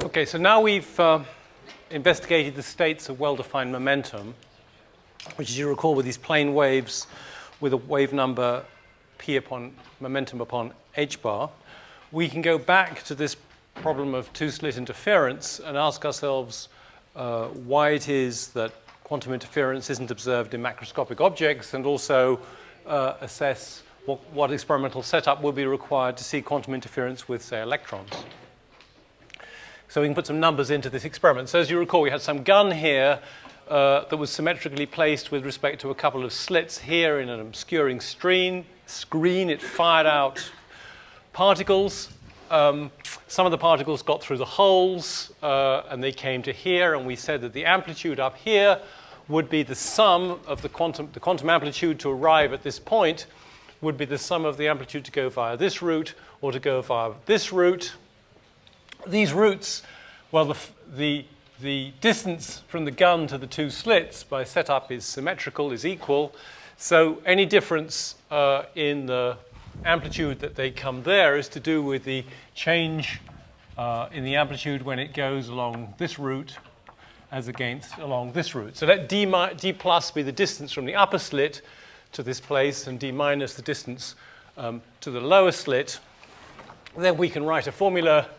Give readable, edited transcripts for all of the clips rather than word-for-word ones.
Okay, so now we've investigated the states of well-defined momentum, which, as you recall, were these plane waves with a wave number p upon momentum upon h bar. We can go back to this problem of two-slit interference and ask ourselves why it is that quantum interference isn't observed in macroscopic objects, and also assess what experimental setup will be required to see quantum interference with, say, electrons. So we can put some numbers into this experiment. So as you recall, we had some gun here that was symmetrically placed with respect to a couple of slits here in an obscuring screen. It fired out particles. Some of the particles got through the holes, and they came to here, and we said that the amplitude up here would be the sum of the quantum amplitude to arrive at this point would be the sum of the amplitude to go via this route or to go via this route. These routes, well, the distance from the gun to the two slits by setup is symmetrical, is equal. So any difference in the amplitude that they come there is to do with the change in the amplitude when it goes along this route as against along this route. So let d plus be the distance from the upper slit to this place, and d minus the distance to the lower slit. Then we can write a formula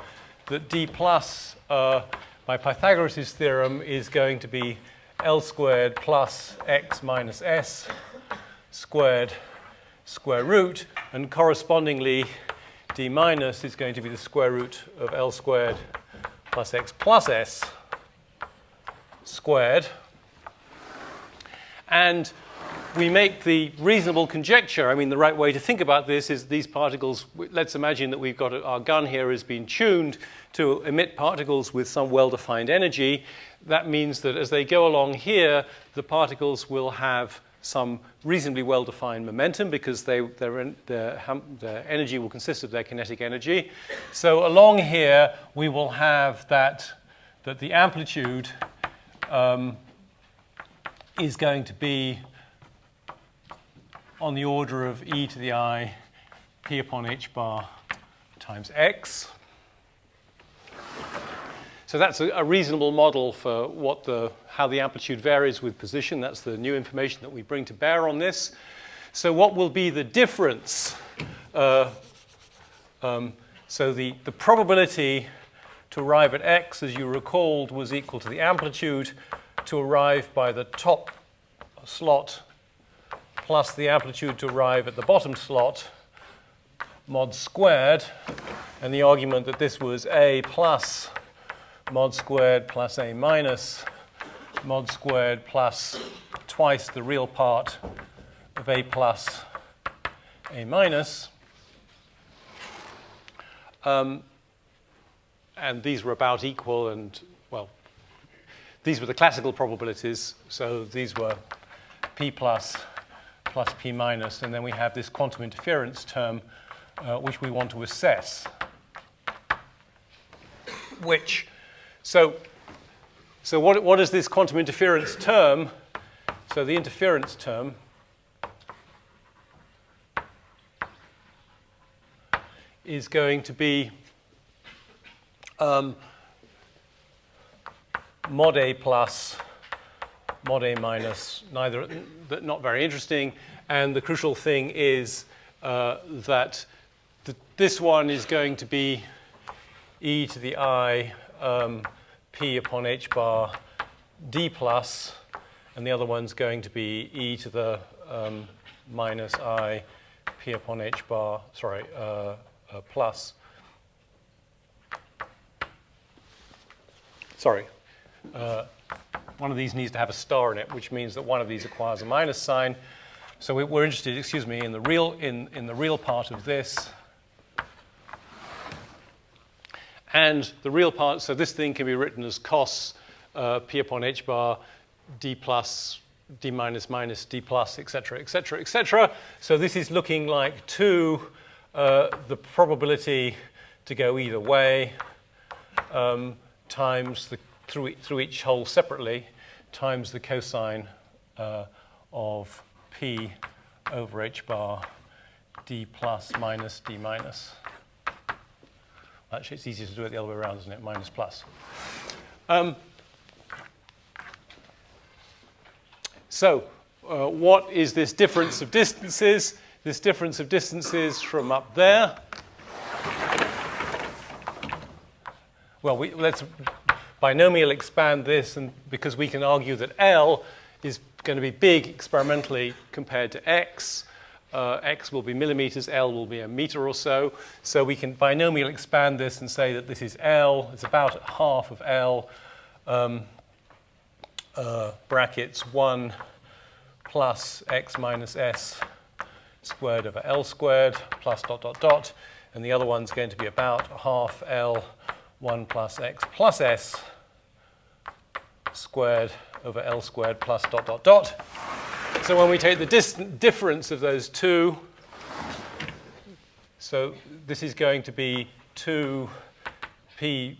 that d plus by Pythagoras' theorem is going to be L squared plus x minus s squared square root, and correspondingly d minus is going to be the square root of L squared plus x plus s squared. And we make the reasonable conjecture. I mean, the right way to think about this is these particles, let's imagine that we've got our gun here has been tuned to emit particles with some well-defined energy. That means that as they go along here, the particles will have some reasonably well-defined momentum because their energy will consist of their kinetic energy. So along here, we will have that the amplitude is going to be on the order of e to the I p upon h bar times x. So that's a reasonable model for how the amplitude varies with position. That's the new information that we bring to bear on this. So what will be the difference? So the probability to arrive at x, as you recalled, was equal to the amplitude to arrive by the top slot plus the amplitude to arrive at the bottom slot, mod squared, and the argument that this was a plus mod squared plus a minus mod squared plus twice the real part of a plus a minus. And these were about equal, and, well, these were the classical probabilities. So these were p plus p minus, and then we have this quantum interference term, which we want to assess. So what is this quantum interference term? So the interference term is going to be mod A plus, mod A minus, not very interesting. And the crucial thing is that this one is going to be e to the I p upon h bar d plus, and the other one's going to be e to the minus I p upon h bar, plus. One of these needs to have a star in it, which means that one of these requires a minus sign. So we're interested, in the real part of this. And the real part, so this thing can be written as cos p upon h bar d plus, d minus minus d plus, et cetera, et cetera, et cetera. So this is looking like the probability to go either way times through each hole separately times the cosine of p over h bar d plus minus d minus. Actually, it's easier to do it the other way around, isn't it? Minus plus. So what is this difference of distances? This difference of distances from up there. Well, let's binomial expand this, and because we can argue that L is going to be big experimentally compared to X. X will be millimeters, L will be a meter or so. So we can binomial expand this and say that this is L. It's about half of L, brackets 1 plus X minus S squared over L squared plus dot, dot, dot. And the other one's going to be about half L 1 plus X plus S squared over L squared plus dot, dot, dot. So when we take the difference of those two, so this is going to be 2p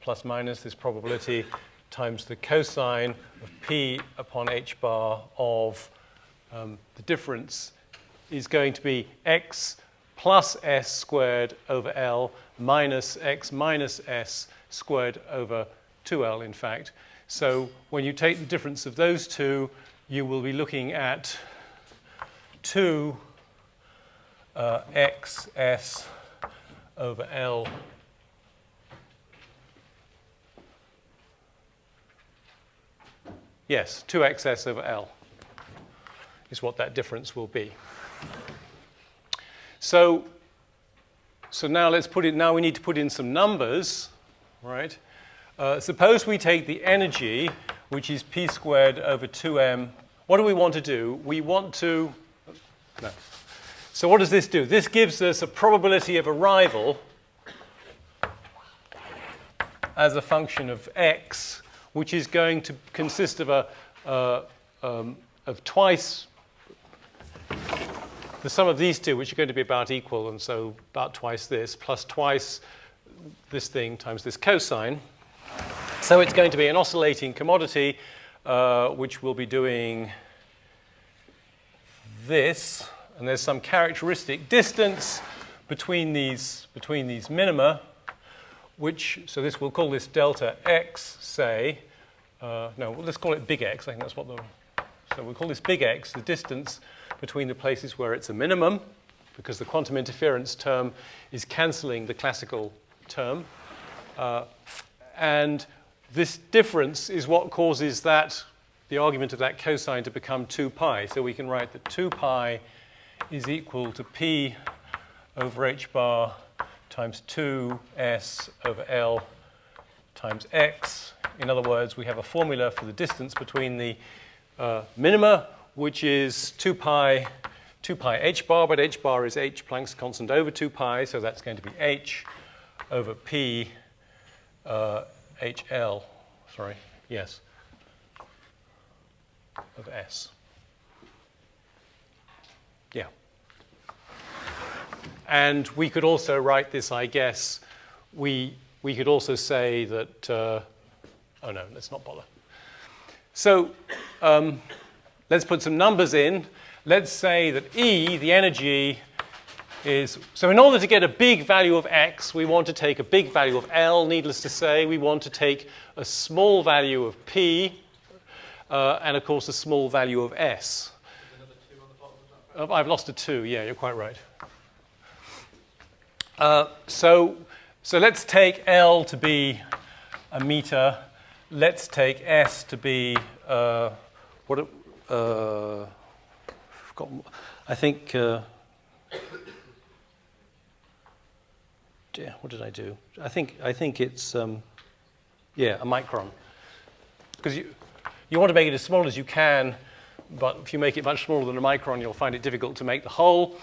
plus minus this probability times the cosine of p upon h bar of the difference is going to be x plus s squared over L minus x minus s squared over 2L, in fact. So when you take the difference of those two, you will be looking at 2 xs over L yes, 2xs over L is what that difference will be. So now let's put it. Now we need to put in some numbers, right? Suppose we take the energy, which is p squared over 2m. What do we want to do? We want to. No. So what does this do? This gives us a probability of arrival as a function of x, which is going to consist of twice the sum of these two, which are going to be about equal, and so about twice this, plus twice this thing times this cosine. So it's going to be an oscillating commodity, which will be doing this, and there's some characteristic distance between these minima, which, so this, we'll call this delta x, say, no, let's call it big X. I think that's what so we'll call this big X, the distance between the places where it's a minimum, because the quantum interference term is cancelling the classical term. And this difference is what causes the argument of that cosine to become 2 pi. So we can write that 2 pi is equal to p over h bar times 2s over L times x. In other words, we have a formula for the distance between the minima, which is 2 pi h bar, but h bar is h Planck's constant over 2 pi, so that's going to be h over p hl, sorry, yes, of s. Yeah. And we could also write this, I guess, we could also say that, oh no, let's not bother. So let's put some numbers in. Let's say that E, the energy, is, so in order to get a big value of x, we want to take a big value of L, needless to say. We want to take a small value of P, and of course a small value of S. Another 2 on the bottom of that? I've lost a 2, yeah, you're quite right. So let's take L to be a meter. Let's take S to be, I think, yeah, what did I do? I think it's, yeah, a micron. Because you want to make it as small as you can, but if you make it much smaller than a micron, you'll find it difficult to make the whole.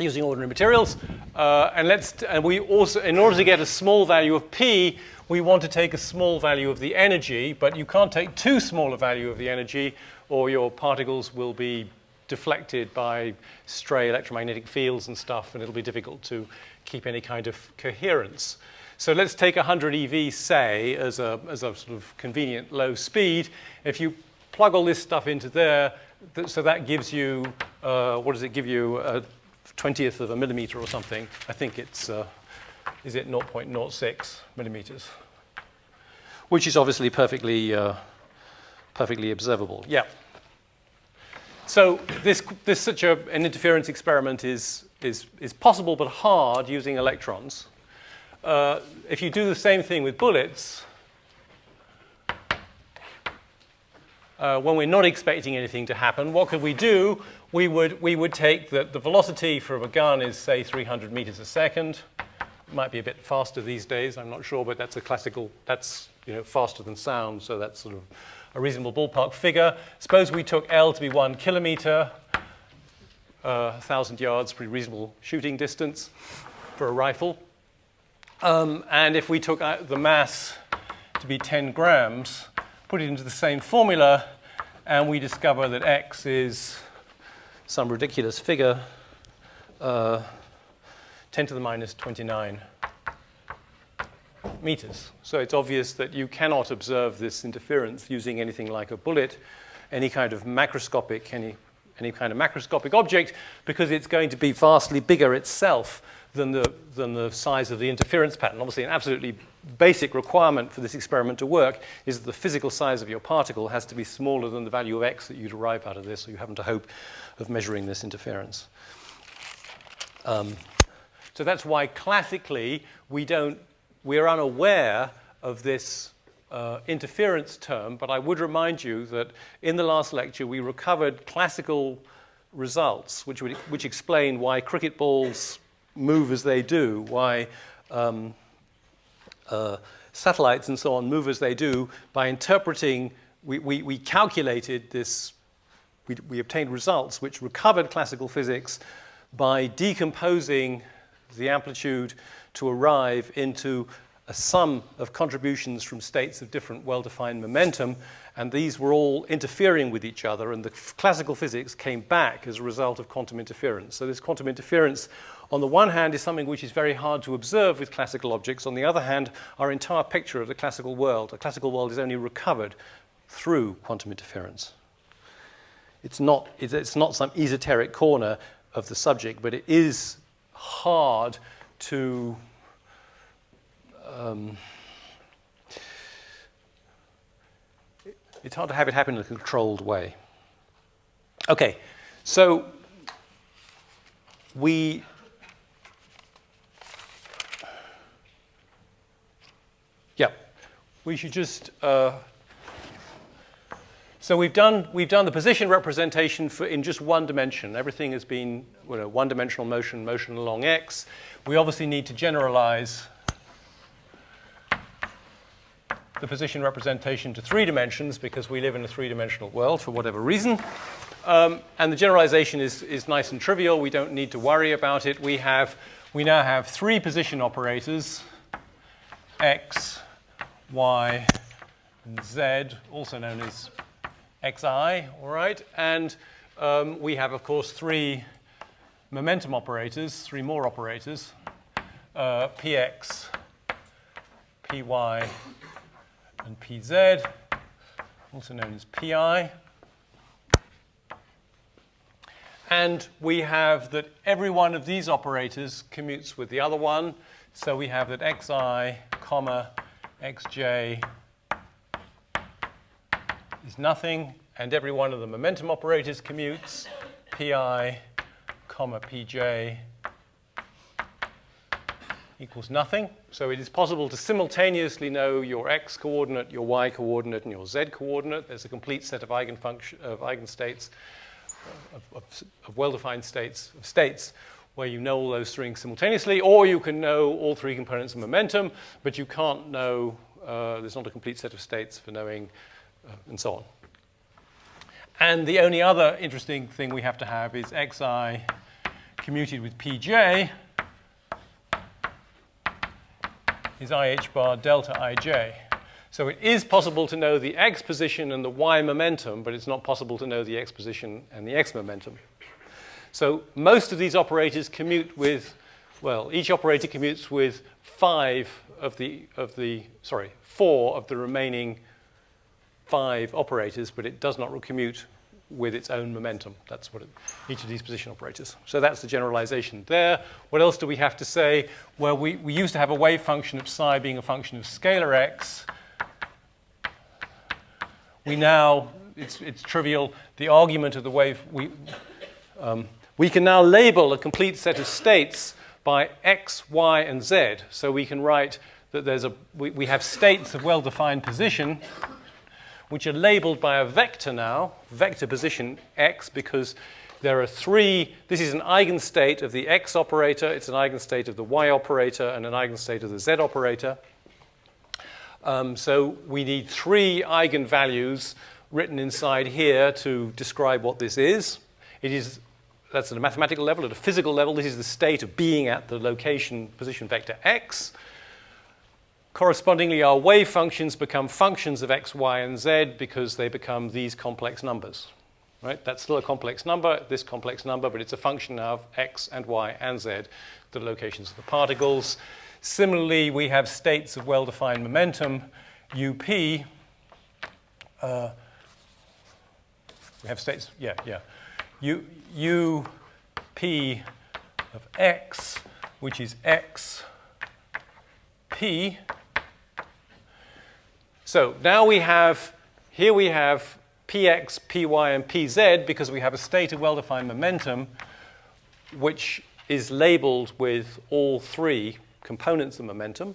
Using ordinary materials, and we also, in order to get a small value of P, we want to take a small value of the energy, but you can't take too small a value of the energy, or your particles will be deflected by stray electromagnetic fields and stuff, and it'll be difficult to keep any kind of coherence. So let's take 100 eV, say, as a sort of convenient low speed. If you plug all this stuff into there, so that gives you, what does it give you? 20th of a millimeter or something. I think it's, is it 0.06 millimeters? Which is obviously perfectly observable. Yeah. So this such an interference experiment is possible but hard using electrons. If you do the same thing with bullets, when we're not expecting anything to happen, what could we do? We would take the velocity from a gun is, say, 300 meters a second. It might be a bit faster these days, I'm not sure, but that's a classical, that's faster than sound, so that's sort of a reasonable ballpark figure. Suppose we took L to be 1 kilometer, 1,000 yards, pretty reasonable shooting distance for a rifle. And if we took the mass to be 10 grams, put it into the same formula, and we discover that X is some ridiculous figure, 10 to the minus 29 meters. So it's obvious that you cannot observe this interference using anything like a bullet, any kind of macroscopic, any kind of macroscopic object, because it's going to be vastly bigger itself than the size of the interference pattern. Obviously, an absolutely basic requirement for this experiment to work is that the physical size of your particle has to be smaller than the value of X that you derive out of this, so you haven't a hope of measuring this interference. So that's why classically we're unaware of this interference term, but I would remind you that in the last lecture we recovered classical results which explain why cricket balls move as they do, why satellites and so on move as they do by interpreting. We calculated this, we obtained results which recovered classical physics by decomposing the amplitude to arrive into a sum of contributions from states of different well-defined momentum, and these were all interfering with each other, and the classical physics came back as a result of quantum interference. So this quantum interference, on the one hand, is something which is very hard to observe with classical objects. On the other hand, our entire picture of the classical world is only recovered through quantum interference. It's not some esoteric corner of the subject, but it is hard to it's hard to have it happen in a controlled way. Okay, so we should just so we've done the position representation in just one dimension. Everything has been one-dimensional motion along X. We obviously need to generalize the position representation to 3 dimensions because we live in a 3-dimensional world for whatever reason. And the generalization is nice and trivial. We don't need to worry about it. We now have 3 position operators, X, Y, and Z, also known as xi, all right? And we have, of course, 3 momentum operators, 3 more operators, px, py, and pz, also known as pi. And we have that every one of these operators commutes with the other one. So we have that xi, comma, xj is nothing, and every one of the momentum operators commutes, pi, comma, pj equals nothing. So it is possible to simultaneously know your x coordinate, your y coordinate, and your z coordinate. There's a complete set of eigenstates, of well-defined states where you know all those things simultaneously, or you can know all 3 components of momentum, but you can't know, there's not a complete set of states for knowing, and so on. And the only other interesting thing we have to have is xi commuted with pj is IH bar delta ij. So it is possible to know the x position and the y momentum, but it's not possible to know the x position and the x momentum. So most of these operators commute with, well, each operator commutes with 4 of the remaining 5 operators, but it does not commute with its own momentum. That's what each of these position operators. So that's the generalization there. What else do we have to say? Well, we used to have a wave function of psi being a function of scalar x. We now, it's trivial, the argument of the wave, we can now label a complete set of states by x, y, and z. So we can write that we have states of well-defined position which are labeled by a vector now, vector position x, because there are three. This is an eigenstate of the x operator, it's an eigenstate of the y operator, and an eigenstate of the z operator. So we need three eigenvalues written inside here to describe what this is. That's at a mathematical level. At a physical level, this is the state of being at the location position vector x. Correspondingly, our wave functions become functions of x, y, and z because they become these complex numbers. Right? That's still a complex number, this complex number, but it's a function of x and y and z, the locations of the particles. Similarly, we have states of well-defined momentum, up. We have states, up of x, which is x, p. So now we have px, py, and pz because we have a state of well-defined momentum which is labeled with all three components of momentum.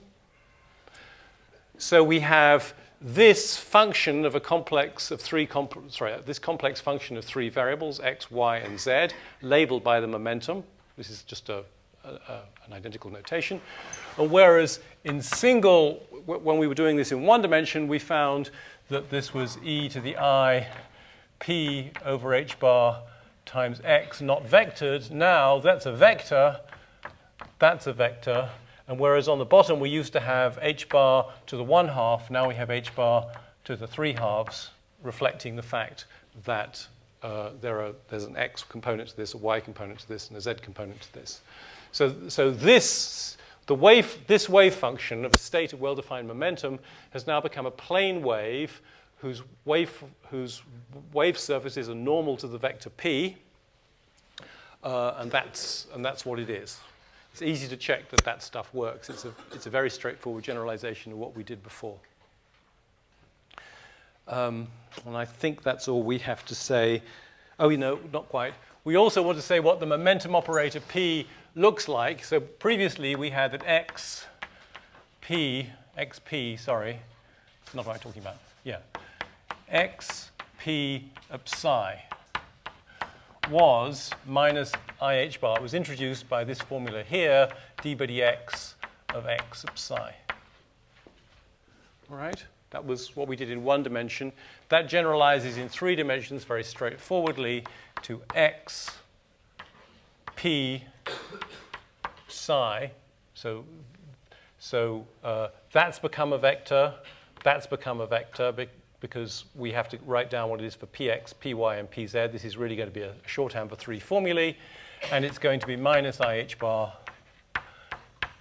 So we have this function of a complex of this complex function of three variables, x, y, and z, labeled by the momentum. This is just an identical notation. And whereas in when we were doing this in one dimension, we found that this was e to the I p over h bar times x, not vectored. Now that's a vector, and whereas on the bottom we used to have h bar to the 1/2, now we have h bar to the 3/2, reflecting the fact that there's an x component to this, a y component to this, and a z component to this. So this wave function of a state of well-defined momentum has now become a plane wave whose wave surfaces are normal to the vector p, and that's what it is. It's easy to check that stuff works. It's a very straightforward generalization of what we did before. And I think that's all we have to say. Oh, not quite. We also want to say what the momentum operator p looks like. So previously we had that xp, not what I'm talking about. Yeah. xp of psi was minus IH bar. It was introduced by this formula here, d by dx of x of psi. All right? That was what we did in one dimension. That generalizes in three dimensions very straightforwardly to x p psi. So that's become a vector. That's become a vector because we have to write down what it is for px, py, and pz. This is really going to be a shorthand for three formulae. And it's going to be minus IH bar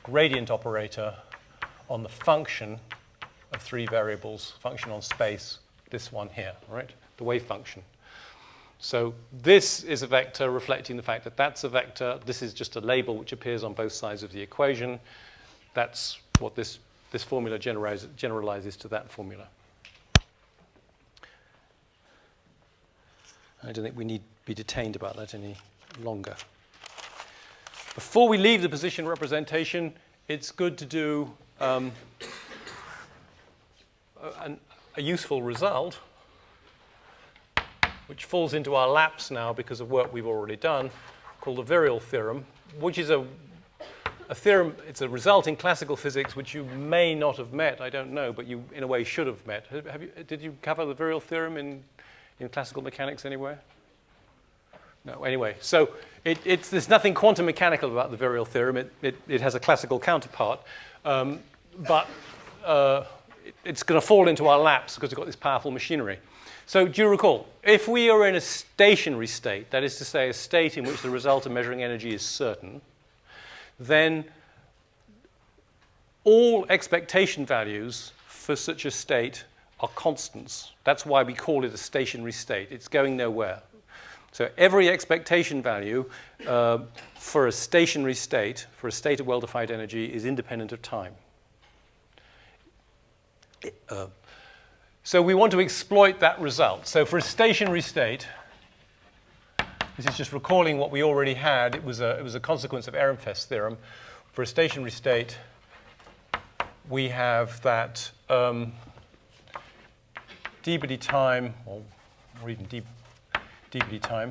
gradient operator on the function of three variables, function on space, this one here, right? The wave function. So this is a vector reflecting the fact that that's a vector. This is just a label which appears on both sides of the equation. That's what this formula generalizes to that formula. I don't think we need to be detained about that any longer. Before we leave the position representation, it's good to do a useful result, which falls into our laps now because of work we've already done, called the Virial theorem, which is a theorem. It's a result in classical physics which you may not have met, I don't know, but you in a way should have met. Did you cover the Virial theorem in classical mechanics anywhere? No, anyway. So there's nothing quantum mechanical about the Virial theorem. It has a classical counterpart, but it's going to fall into our laps because we've got this powerful machinery. So do you recall, if we are in a stationary state, that is to say a state in which the result of measuring energy is certain, then all expectation values for such a state are constants. That's why we call it a stationary state. It's going nowhere. So every expectation value for a stationary state, for a state of well-defined energy, is independent of time. So we want to exploit that result. So for a stationary state, this is just recalling what we already had. It was a consequence of Ehrenfest's theorem. For a stationary state, we have that d/d time, or even d/d time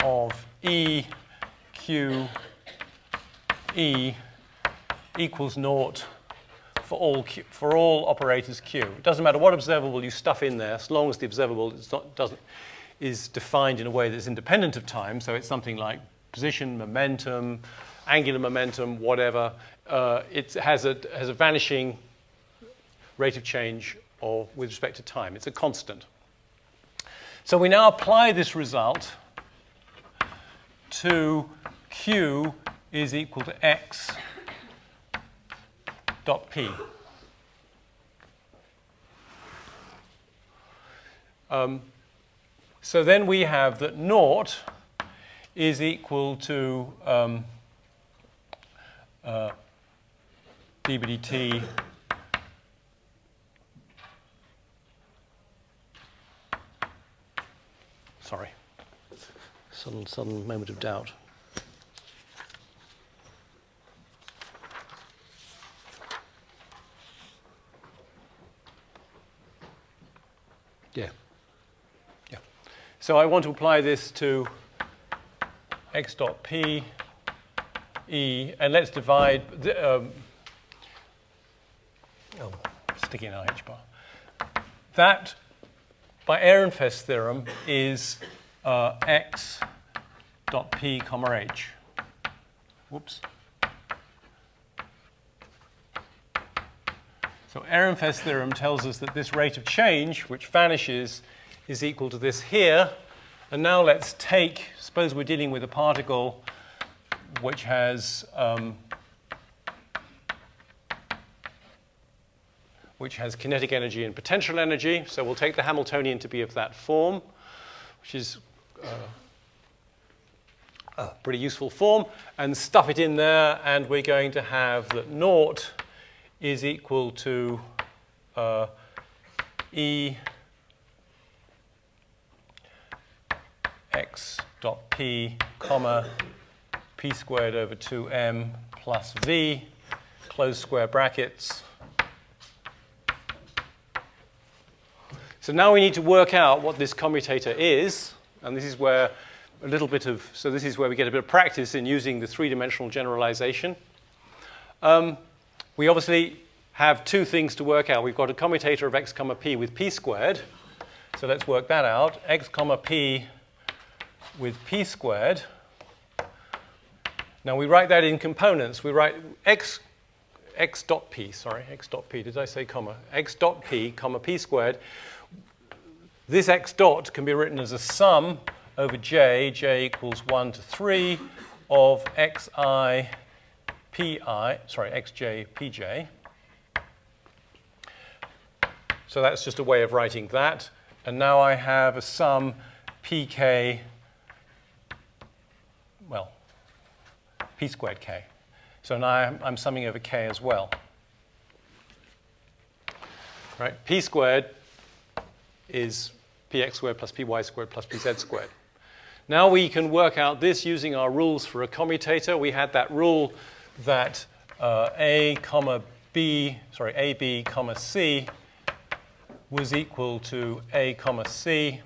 of E Q E equals naught for all operators Q. It doesn't matter what observable you stuff in there, as long as the observable is defined in a way that's independent of time. So it's something like position, momentum, angular momentum, whatever. It has a vanishing rate of change or with respect to time. It's a constant. So we now apply this result to Q is equal to X dot P. So then we have that naught is equal to d/dt sorry, sudden moment of doubt. Yeah. So I want to apply this to x dot p e, and let's divide sticky in our h bar. That, by Ehrenfest's theorem, is x dot p comma h. Whoops. So Ehrenfest's theorem tells us that this rate of change, which vanishes, is equal to this here. And now let's take, suppose we're dealing with a particle which has kinetic energy and potential energy. So we'll take the Hamiltonian to be of that form, which is a pretty useful form, and stuff it in there, and we're going to have that naught is equal to E x dot p comma p squared over 2m plus v, close square brackets. So now we need to work out what this commutator is, and this is where this is where we get a bit of practice in using the three-dimensional generalization. We obviously have two things to work out. We've got a commutator of x comma p with p squared. So let's work that out. X comma p with p squared. Now we write that in components. We write x dot p, did I say comma? X dot p comma p squared. This x dot can be written as a sum over j equals 1 to 3 of xj pj. So that's just a way of writing that. And now I have a sum pk, well, p squared k. So now I'm summing over k as well. Right? P squared is px squared plus py squared plus pz squared. Now we can work out this using our rules for a commutator. We had that rule that ab comma c was equal to a comma c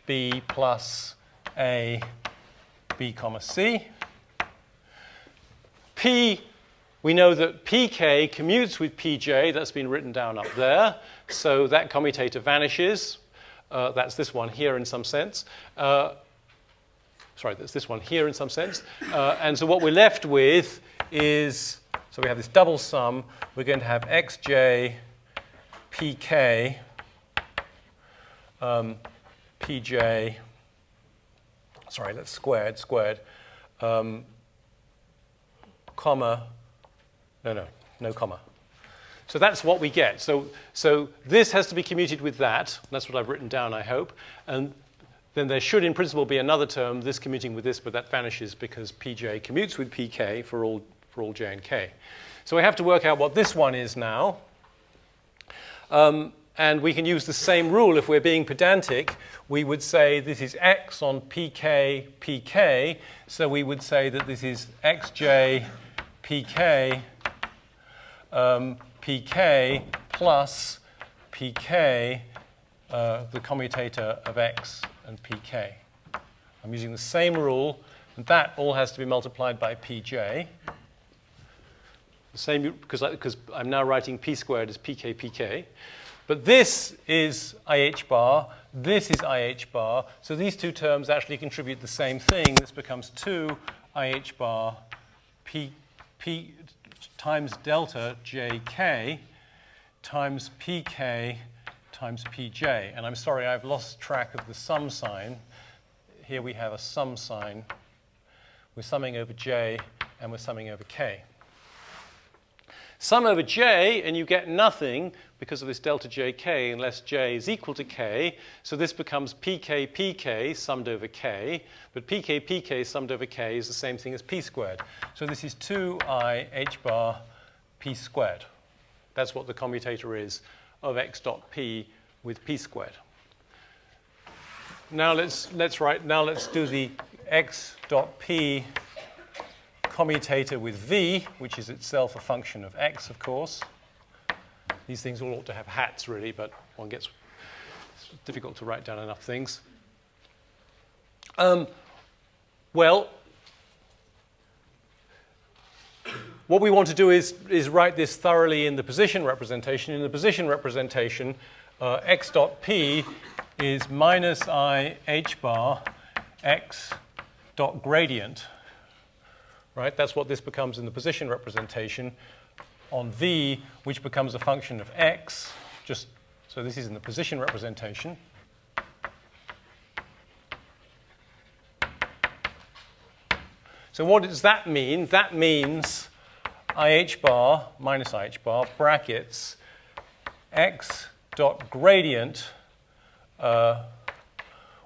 b plus a b comma c. P, we know that pk commutes with pj. That's been written down up there. So that commutator vanishes. That's this one here in some sense. That's this one here in some sense. And so what we're left with is, so we have this double sum. We're going to have xj pk pj, let's squared, comma, no comma. So that's what we get. So this has to be commuted with that. That's what I've written down, I hope. And then there should, in principle, be another term, this commuting with this, but that vanishes because pj commutes with pk for all j and k. So we have to work out what this one is now. And we can use the same rule. If we're being pedantic, we would say this is x on pk, pk. So we would say that this is xj, pk, pk plus pk, the commutator of x and pk. I'm using the same rule, and that all has to be multiplied by pj. The same, because I'm now writing p squared as pk, pk. But this is IH bar, this is IH bar, so these two terms actually contribute the same thing. This becomes 2 IH bar p times delta jk times pk times pj. And I'm sorry, I've lost track of the sum sign. Here we have a sum sign. We're summing over j, and we're summing over k. Sum over j, and you get nothing because of this delta jk unless j is equal to k. So this becomes pk, pk summed over k. But pk, pk summed over k is the same thing as p squared. So this is 2I h bar p squared. That's what the commutator is of x dot p with p squared. Now let's do the x dot p commutator with v, which is itself a function of x, of course. These things all ought to have hats, really, but it's difficult to write down enough things. Well, what we want to do is write this thoroughly in the position representation. In the position representation, x dot p is minus I h bar x dot gradient. Right? That's what this becomes in the position representation on v, which becomes a function of x. So this is in the position representation. So what does that mean? That means IH bar minus IH bar brackets x dot gradient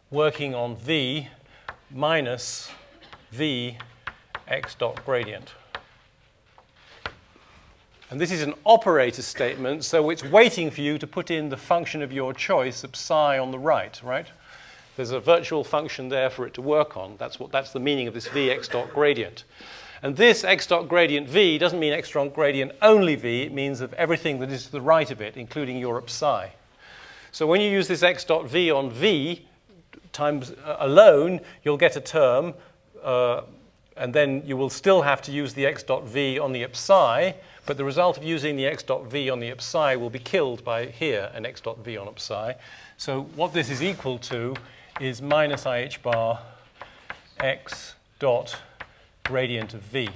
working on v minus v x dot gradient. And this is an operator statement, so it's waiting for you to put in the function of your choice of psi on the right? There's a virtual function there for it to work on. That's the meaning of this v x dot gradient. And this x dot gradient v doesn't mean x dot gradient only v, it means of everything that is to the right of it, including your psi. So when you use this x dot v on v times alone, you'll get a term, and then you will still have to use the x dot v on the psi, but the result of using the x dot v on the psi will be killed by here, an x dot v on psi. So what this is equal to is minus IH bar x dot gradient of v.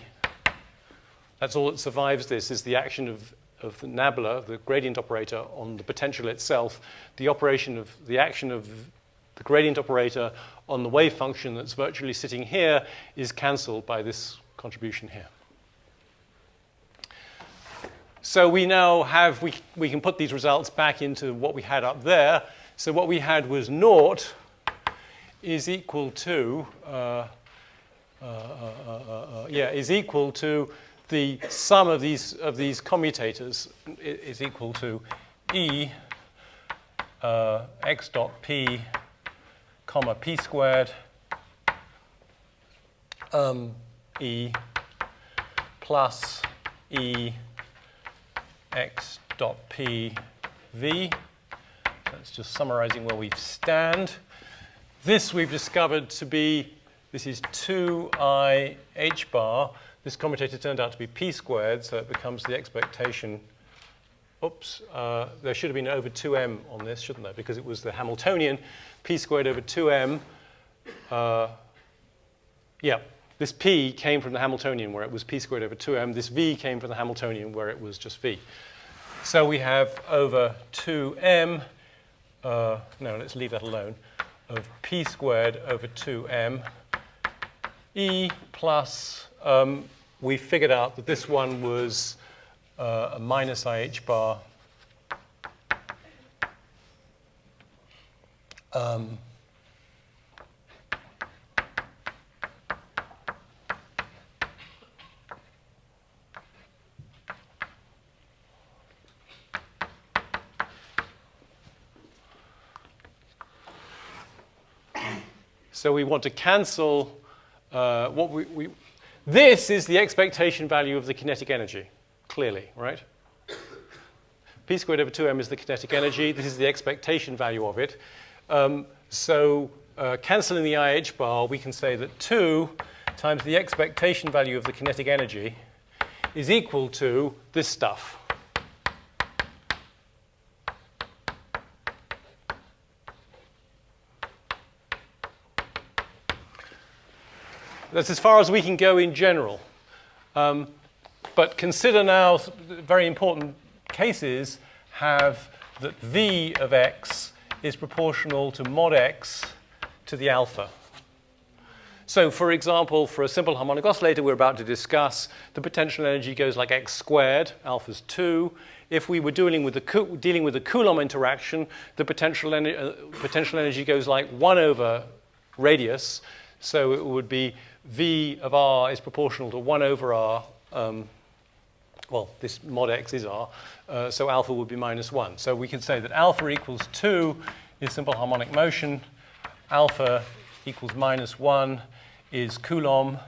That's all that survives this, is the action of the nabla, the gradient operator, on the potential itself, the action of the gradient operator on the wave function that's virtually sitting here is cancelled by this contribution here. So we now have, we can put these results back into what we had up there. So what we had was naught is equal to, is equal to the sum of these commutators is equal to E x dot p comma p squared E plus E x dot p v. That's just summarizing where we stand. This we've discovered to be, this is 2I h bar. This commutator turned out to be p squared, so it becomes the expectation. Oops, there should have been over 2m on this, shouldn't there? Because it was the Hamiltonian, p squared over 2m. This p came from the Hamiltonian, where it was p squared over 2m. This v came from the Hamiltonian, where it was just v. So we have over 2m, no, let's leave that alone, of p squared over 2m, e plus, we figured out that this one was a minus IH bar so we want to cancel what this is the expectation value of the kinetic energy, clearly, right? P squared over 2m is the kinetic energy. This is the expectation value of it. Cancelling the IH bar, we can say that 2 times the expectation value of the kinetic energy is equal to this stuff. That's as far as we can go in general. But consider now, very important cases have that V of x is proportional to mod x to the alpha. So, for example, for a simple harmonic oscillator we're about to discuss, the potential energy goes like x squared, alpha's 2. If we were dealing with the Coulomb interaction, the potential energy goes like 1 over radius. So it would be V of r is proportional to 1 over r. Well, this mod x is r, so alpha would be minus 1. So we can say that alpha equals 2 is simple harmonic motion. Alpha equals minus 1 is Coulomb.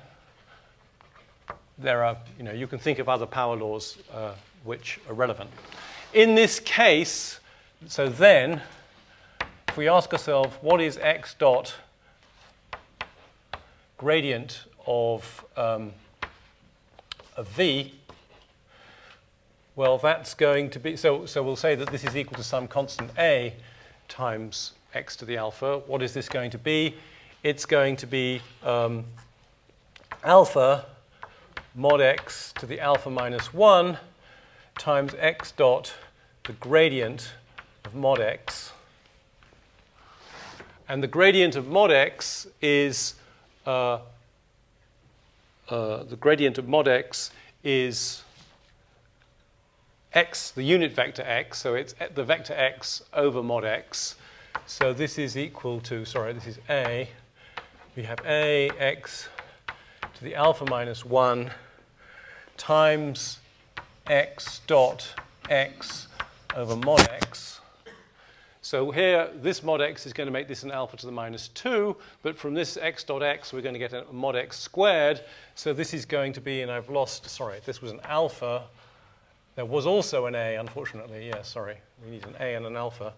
There are, you can think of other power laws which are relevant. In this case, so then, if we ask ourselves, what is x dot gradient of V, well, that's going to be, so we'll say that this is equal to some constant A times x to the alpha. What is this going to be? It's going to be alpha mod x to the alpha minus 1 times x dot the gradient of mod x. And the gradient of mod x is the gradient of mod x is x, the unit vector x, so it's the vector x over mod x. So this is equal to, this is A. We have A x to the alpha minus 1 times x dot x over mod x. So here, this mod x is going to make this an alpha to the minus 2, but from this x dot x, we're going to get a mod x squared. So this is going to be, and I've lost, this was an alpha. There was also an A, unfortunately. Yeah, we need an A and an alpha.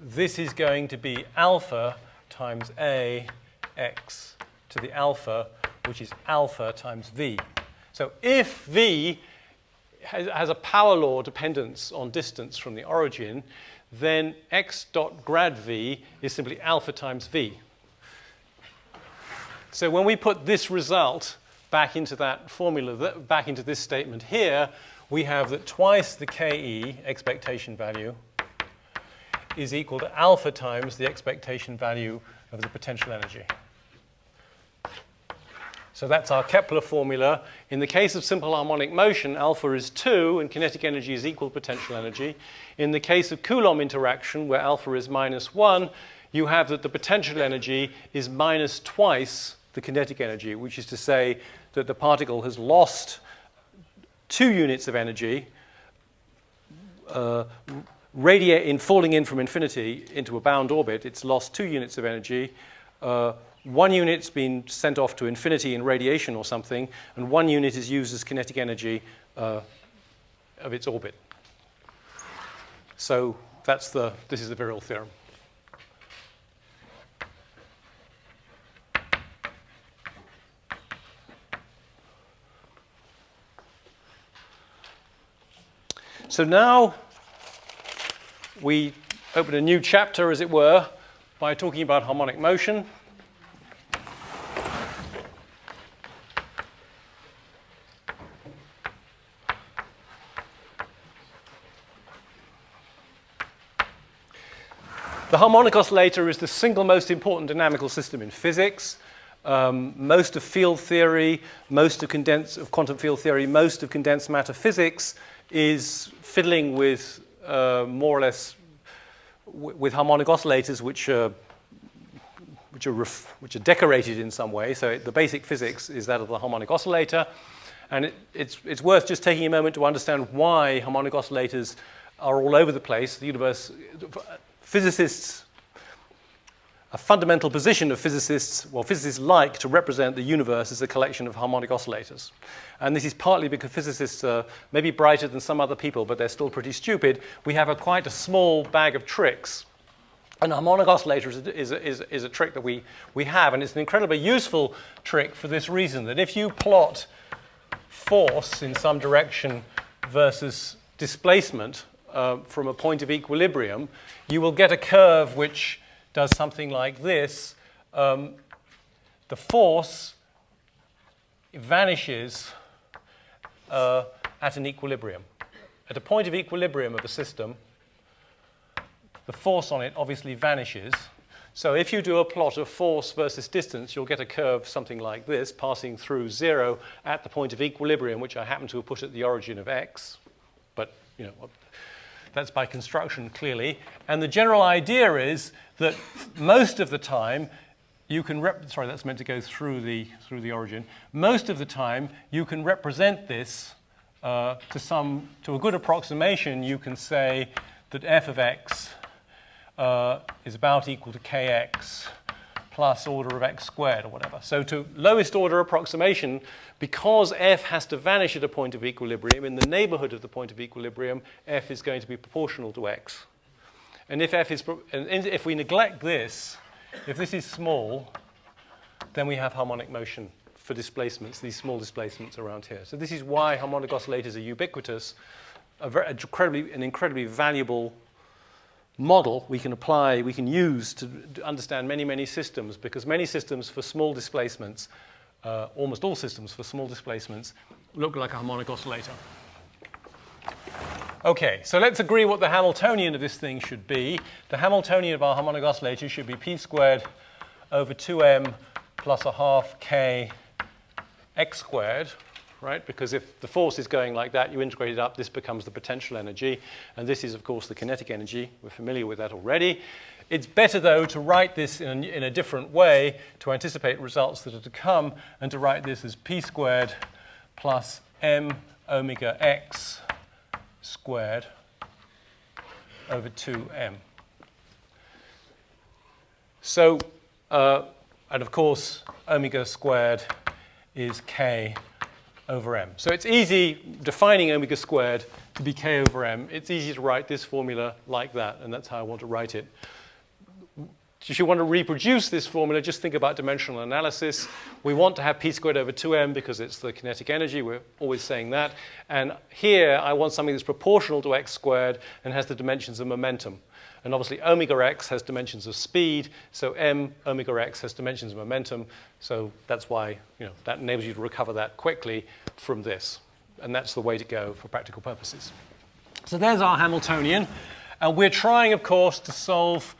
This is going to be alpha times A x to the alpha, which is alpha times V. So if V has a power law dependence on distance from the origin, then x dot grad V is simply alpha times V. So when we put this result back into that formula, back into this statement here, we have that twice the KE, expectation value, is equal to alpha times the expectation value of the potential energy. So that's our Kepler formula. In the case of simple harmonic motion, alpha is 2 and kinetic energy is equal to potential energy. In the case of Coulomb interaction, where alpha is minus 1, you have that the potential energy is minus twice the kinetic energy, which is to say that the particle has lost 2 units of energy in falling in from infinity into a bound orbit. It's lost 2 units of energy. 1 unit's been sent off to infinity in radiation or something, and 1 unit is used as kinetic energy of its orbit. So this is the Virial theorem. So now we open a new chapter, as it were, by talking about harmonic motion. The harmonic oscillator is the single most important dynamical system in physics. most of field theory, most of quantum field theory, most of condensed matter physics is fiddling with more or less with harmonic oscillators, which are decorated in some way. So the basic physics is that of the harmonic oscillator, and it's worth just taking a moment to understand why harmonic oscillators are all over the place. The universe, physicists. A fundamental position of physicists like to represent the universe as a collection of harmonic oscillators. And this is partly because physicists are maybe brighter than some other people, but they're still pretty stupid. We have quite a small bag of tricks. And a harmonic oscillator is a trick that we have, and it's an incredibly useful trick for this reason, that if you plot force in some direction versus displacement from a point of equilibrium, you will get a curve which does something like this. The force vanishes at an equilibrium. At a point of equilibrium of a system, the force on it obviously vanishes. So if you do a plot of force versus distance, you'll get a curve something like this, passing through 0 at the point of equilibrium, which I happen to have put at the origin of x. But, that's by construction, clearly. And the general idea is that most of the time you can sorry, that's meant to go through the origin. Most of the time you can represent this to a good approximation. You can say that f of x is about equal to kx plus order of x squared or whatever. So to lowest order approximation, because f has to vanish at a point of equilibrium, in the neighborhood of the point of equilibrium, f is going to be proportional to x. And if we neglect this, if this is small, then we have harmonic motion for displacements, these small displacements around here. So this is why harmonic oscillators are ubiquitous, an incredibly valuable model we can use to understand many, many systems, because many systems for small displacements, almost all systems for small displacements, look like a harmonic oscillator. Okay, so let's agree what the Hamiltonian of this thing should be. The Hamiltonian of our harmonic oscillator should be p squared over 2m plus a half k x squared, right? Because if the force is going like that, you integrate it up, this becomes the potential energy, and this is, of course, the kinetic energy. We're familiar with that already. It's better, though, to write this in a different way to anticipate results that are to come, and to write this as p squared plus m omega x squared over 2m. So, and of course, omega squared is k over m. So it's easy, defining omega squared to be k over m, it's easy to write this formula like that, and that's how I want to write it. If you want to reproduce this formula, just think about dimensional analysis. We want to have p squared over 2m because it's the kinetic energy. We're always saying that. And here, I want something that's proportional to x squared and has the dimensions of momentum. And obviously, omega x has dimensions of speed, so m omega x has dimensions of momentum. So that's why that enables you to recover that quickly from this. And that's the way to go for practical purposes. So there's our Hamiltonian. And we're trying, of course, to solve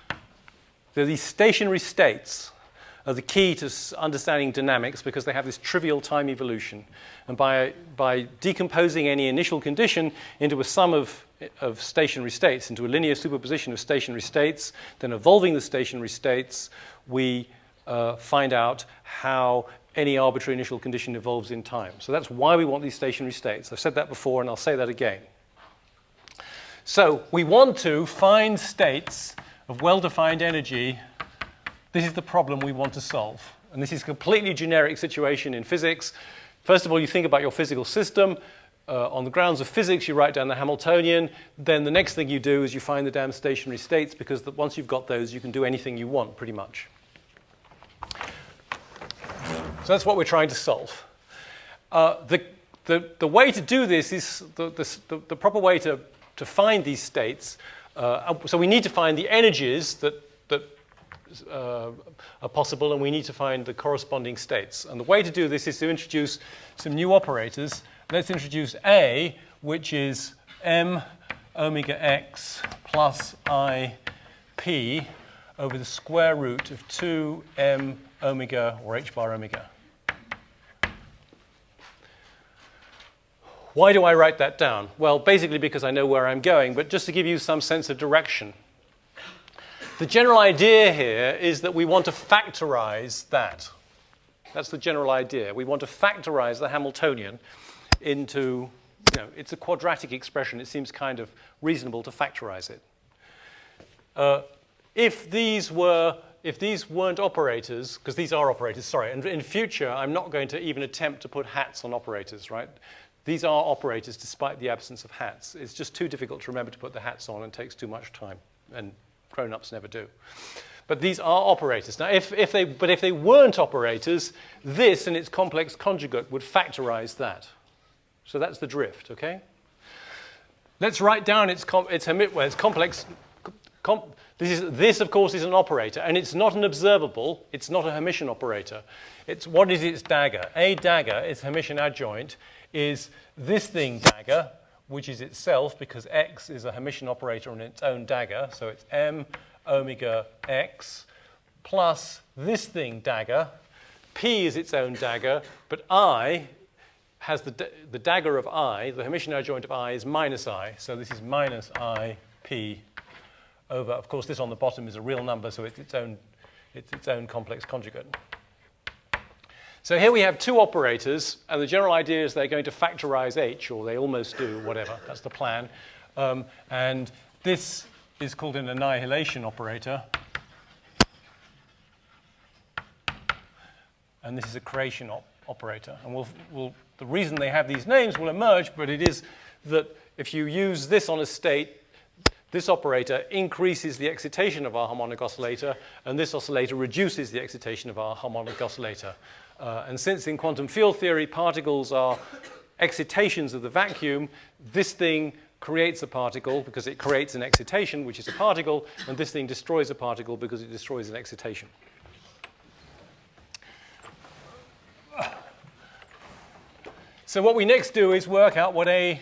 these stationary states are the key to understanding dynamics because they have this trivial time evolution. And by decomposing any initial condition into a sum of stationary states, into a linear superposition of stationary states, then evolving the stationary states, we find out how any arbitrary initial condition evolves in time. So that's why we want these stationary states. I've said that before, and I'll say that again. So we want to find states of well-defined energy. This is the problem we want to solve. And this is a completely generic situation in physics. First of all, you think about your physical system. On the grounds of physics, you write down the Hamiltonian. Then the next thing you do is you find the damn stationary states, because once you've got those, you can do anything you want, pretty much. So that's what we're trying to solve. The way to do this is the proper way to find these states. So we need to find the energies that are possible, and we need to find the corresponding states. And the way to do this is to introduce some new operators. Let's introduce A, which is m omega x plus I p over the square root of 2m omega or h bar omega. Why do I write that down? Well, basically because I know where I'm going, but just to give you some sense of direction. The general idea here is that we want to factorize that. That's the general idea. We want to factorize the Hamiltonian into, it's a quadratic expression. It seems kind of reasonable to factorize it. If these weren't operators, because these are operators, sorry, and in future I'm not going to even attempt to put hats on operators, right? These are operators despite the absence of hats. It's just too difficult to remember to put the hats on and takes too much time, and grown-ups never do. But these are operators. Now, if they weren't operators, this and its complex conjugate would factorize that. So that's the drift, okay? Let's write down its complex. This, of course, is an operator, and it's not an observable. It's not a Hermitian operator. What is its dagger? A dagger, its Hermitian adjoint, is this thing dagger, which is itself, because x is a Hermitian operator on its own dagger. So it's m omega x plus this thing dagger. P is its own dagger, but I has the dagger of I, the Hermitian adjoint of I is minus I. So this is minus I p over, of course, this on the bottom is a real number, so it's its own complex conjugate. So here we have two operators, and the general idea is they're going to factorize h, or they almost do, whatever. That's the plan. And this is called an annihilation operator. And this is a creation operator. And the reason they have these names will emerge, but it is that if you use this on a state, this operator increases the excitation of our harmonic oscillator, and this oscillator reduces the excitation of our harmonic oscillator. And since in quantum field theory particles are excitations of the vacuum, this thing creates a particle because it creates an excitation, which is a particle, and this thing destroys a particle because it destroys an excitation. So what we next do is work out what A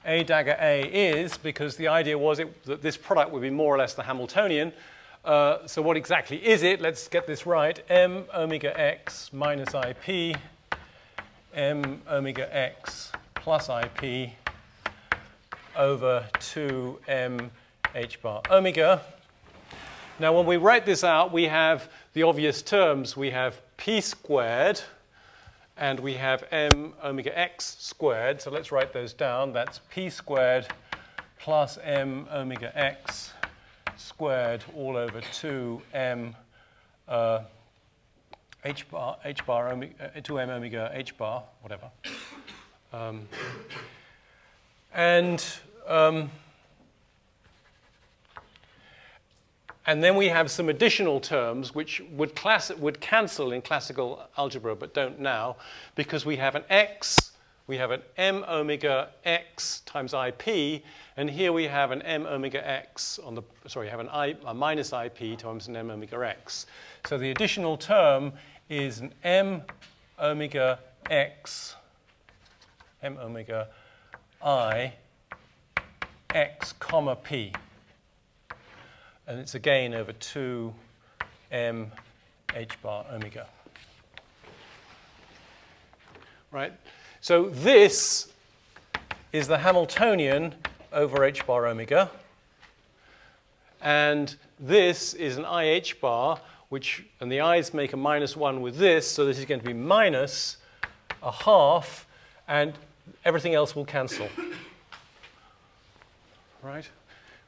dagger A is, because the idea was that this product would be more or less the Hamiltonian. So what exactly is it? Let's get this right. M omega x minus IP, M omega x plus IP over 2m h bar omega. Now when we write this out, we have the obvious terms. We have p squared, and we have m omega x squared. So let's write those down. That's p squared plus m omega x squared all over 2m h bar omega, 2m omega h bar, whatever. And then we have some additional terms which would cancel in classical algebra but don't now, because we have an x, we have an m omega x times ip, and here we have an m omega x have a minus ip times an m omega x. So the additional term is an m omega x, m omega I x comma p. And it's again over 2m h bar omega. Right? So this is the Hamiltonian over h bar omega. And this is an IH bar, and the i's make a minus 1 with this, so this is going to be minus a half, and everything else will cancel. Right?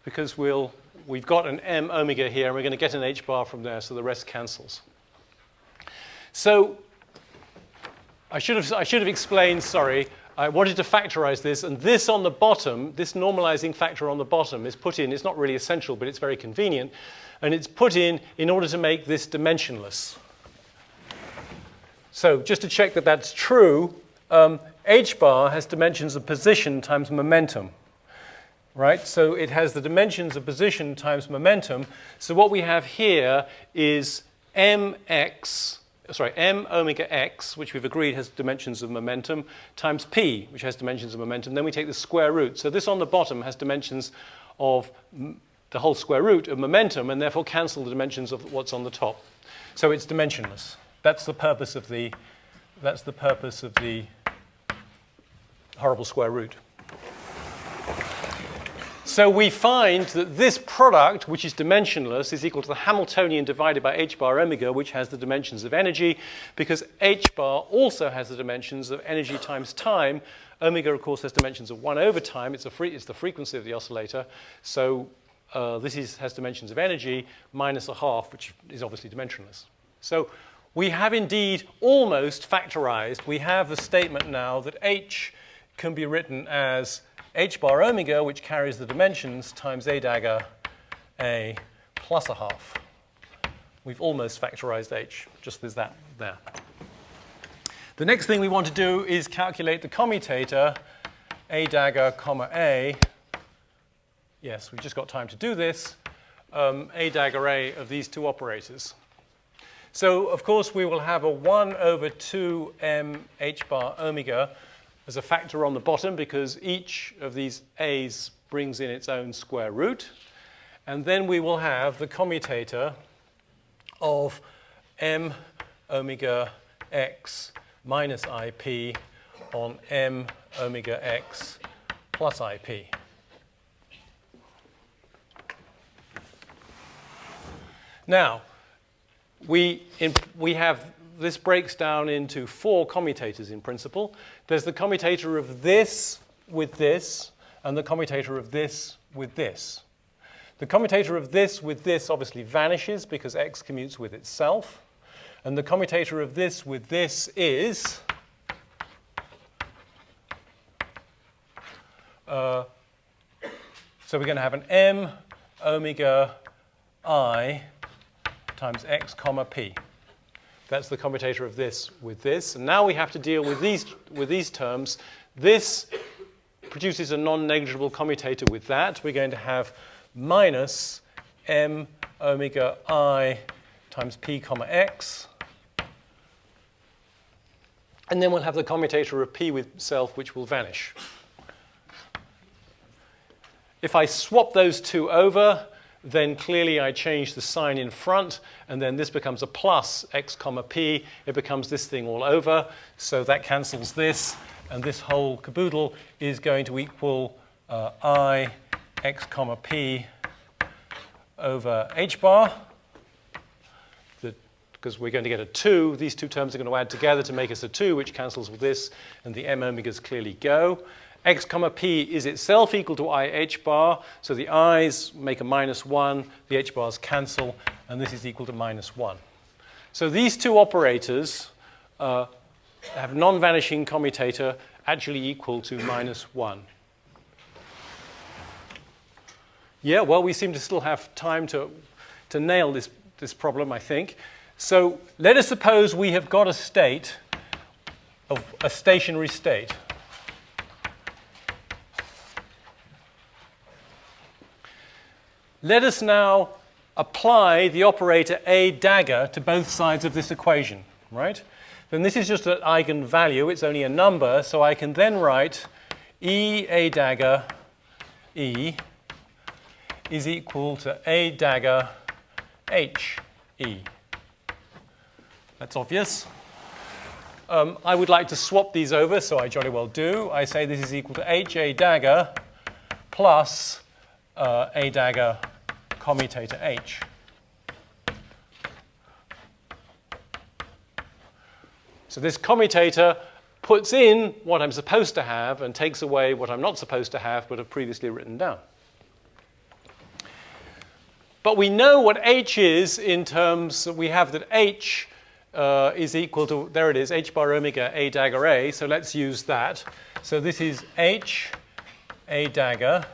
Because we've got an m omega here, and we're going to get an h bar from there, so the rest cancels. So I should have explained, sorry, I wanted to factorize this, and this on the bottom, this normalizing factor on the bottom is put in. It's not really essential, but it's very convenient, and it's put in order to make this dimensionless. So just to check that that's true, h bar has dimensions of position times momentum. Right? So it has the dimensions of position times momentum. So what we have here is m omega x, which we've agreed has dimensions of momentum, times p, which has dimensions of momentum. Then we take the square root. So this on the bottom has dimensions of the whole square root of momentum and therefore cancel the dimensions of what's on the top. So it's dimensionless. That's the purpose of the horrible square root. So we find that this product, which is dimensionless, is equal to the Hamiltonian divided by h bar omega, which has the dimensions of energy, because h bar also has the dimensions of energy times time. Omega, of course, has dimensions of 1 over time. It's the frequency of the oscillator. So this has dimensions of energy minus a half, which is obviously dimensionless. So we have indeed almost factorized. We have the statement now that h can be written as h bar omega, which carries the dimensions, times a dagger a plus a half. We've almost factorized h. Just there's that there. The next thing we want to do is calculate the commutator a dagger comma a. Yes, we've just got time to do this. A dagger a of these two operators. So, of course, we will have a 1 over 2m h bar omega as a factor on the bottom because each of these a's brings in its own square root. And then we will have the commutator of m omega x minus ip on m omega x plus ip. Now, we have, this breaks down into 4 commutators in principle. There's the commutator of this with this, and the commutator of this with this. The commutator of this with this obviously vanishes because x commutes with itself. And the commutator of this with this is so we're going to have an m omega I times x comma p. That's the commutator of this with this. And now we have to deal with these terms. This produces a non-negligible commutator with that. We're going to have minus m omega I times p comma x. And then we'll have the commutator of p with itself, which will vanish. If I swap those two over, then clearly I change the sign in front, and then this becomes a plus x comma p. It becomes this thing all over, so that cancels this, and this whole caboodle is going to equal I x comma p over h bar, because we're going to get a 2. These two terms are going to add together to make us a 2, which cancels with this, and the m omegas clearly go. X comma p is itself equal to I h bar, so the i's make a minus 1, the h bars cancel, and this is equal to minus 1. So these two operators have non-vanishing commutator actually equal to minus 1. Yeah, well, we seem to still have time to nail this problem, I think. So let us suppose we have got a state of a stationary state. Let us now apply the operator a dagger to both sides of this equation, right? Then this is just an eigenvalue. It's only a number, so I can then write e a dagger e is equal to a dagger h e. That's obvious. I would like to swap these over, so I jolly well do. I say this is equal to h a dagger plus a dagger commutator h. So this commutator puts in what I'm supposed to have and takes away what I'm not supposed to have but have previously written down. But we know what h is in terms that we have that h is equal to, there it is, h bar omega a dagger a. So let's use that. So this is h a dagger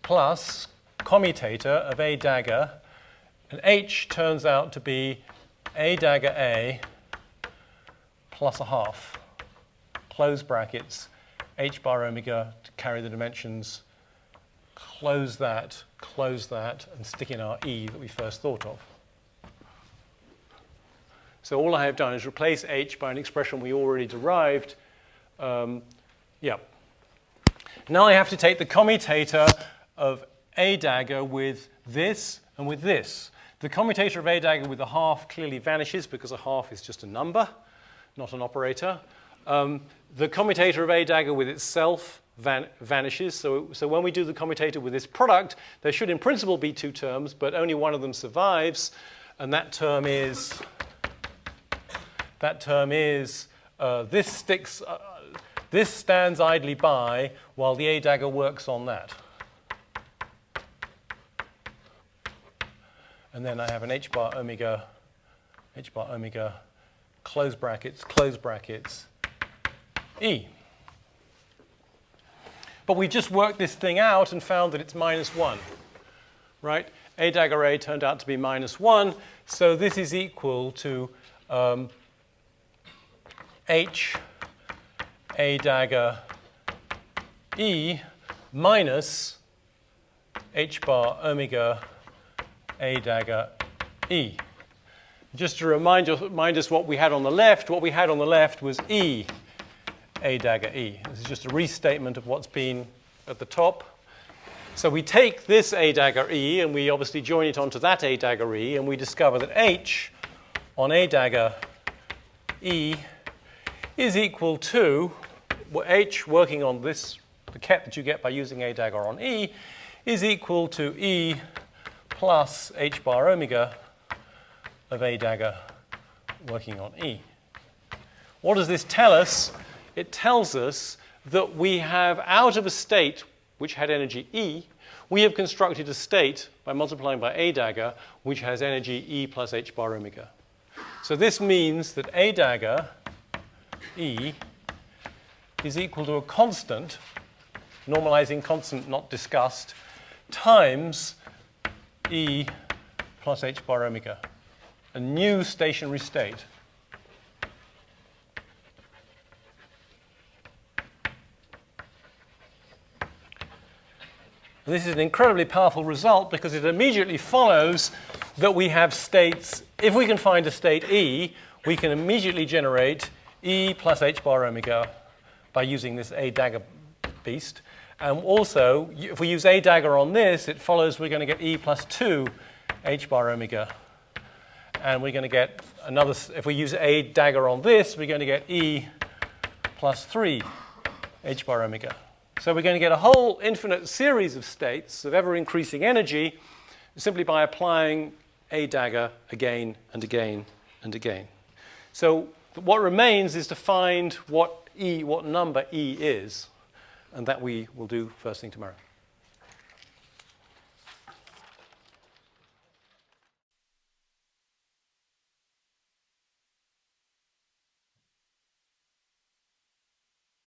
plus commutator of a dagger, and h turns out to be a dagger a plus a half, close brackets, h bar omega to carry the dimensions, close that, and stick in our e that we first thought of. So all I have done is replace h by an expression we already derived. Yeah. Now I have to take the commutator of A dagger with this and with this. The commutator of A dagger with a half clearly vanishes because a half is just a number, not an operator. The commutator of A dagger with itself vanishes. So when we do the commutator with this product, there should in principle be two terms, but only one of them survives, and that term is this stands idly by while the A dagger works on that. And then I have an h bar omega, close brackets, E. But we just worked this thing out and found that it's -1, right? A dagger A turned out to be -1, so this is equal to H A dagger E minus H bar omega A dagger E. Just to remind us what we had on the left was E A dagger E. This is just a restatement of what's been at the top. So we take this A dagger E and we obviously join it onto that A dagger E, and we discover that H on A dagger E is equal to H working on this, the ket that you get by using A dagger on E, is equal to E plus H bar omega of A dagger working on E. What does this tell us? It tells us that we have, out of a state which had energy E, we have constructed a state by multiplying by A dagger which has energy E plus H bar omega. So this means that A dagger E is equal to a constant, normalizing constant not discussed, times E plus H bar omega, a new stationary state. This is an incredibly powerful result because it immediately follows that we have states. If we can find a state E, we can immediately generate E plus H bar omega by using this A dagger beast. And also, if we use A dagger on this, it follows we're going to get E plus 2 H bar omega. And we're going to get another, if we use A dagger on this, we're going to get E plus 3 H bar omega. So we're going to get a whole infinite series of states of ever-increasing energy simply by applying A dagger again and again and again. So what remains is to find what number E is, and that we will do first thing tomorrow.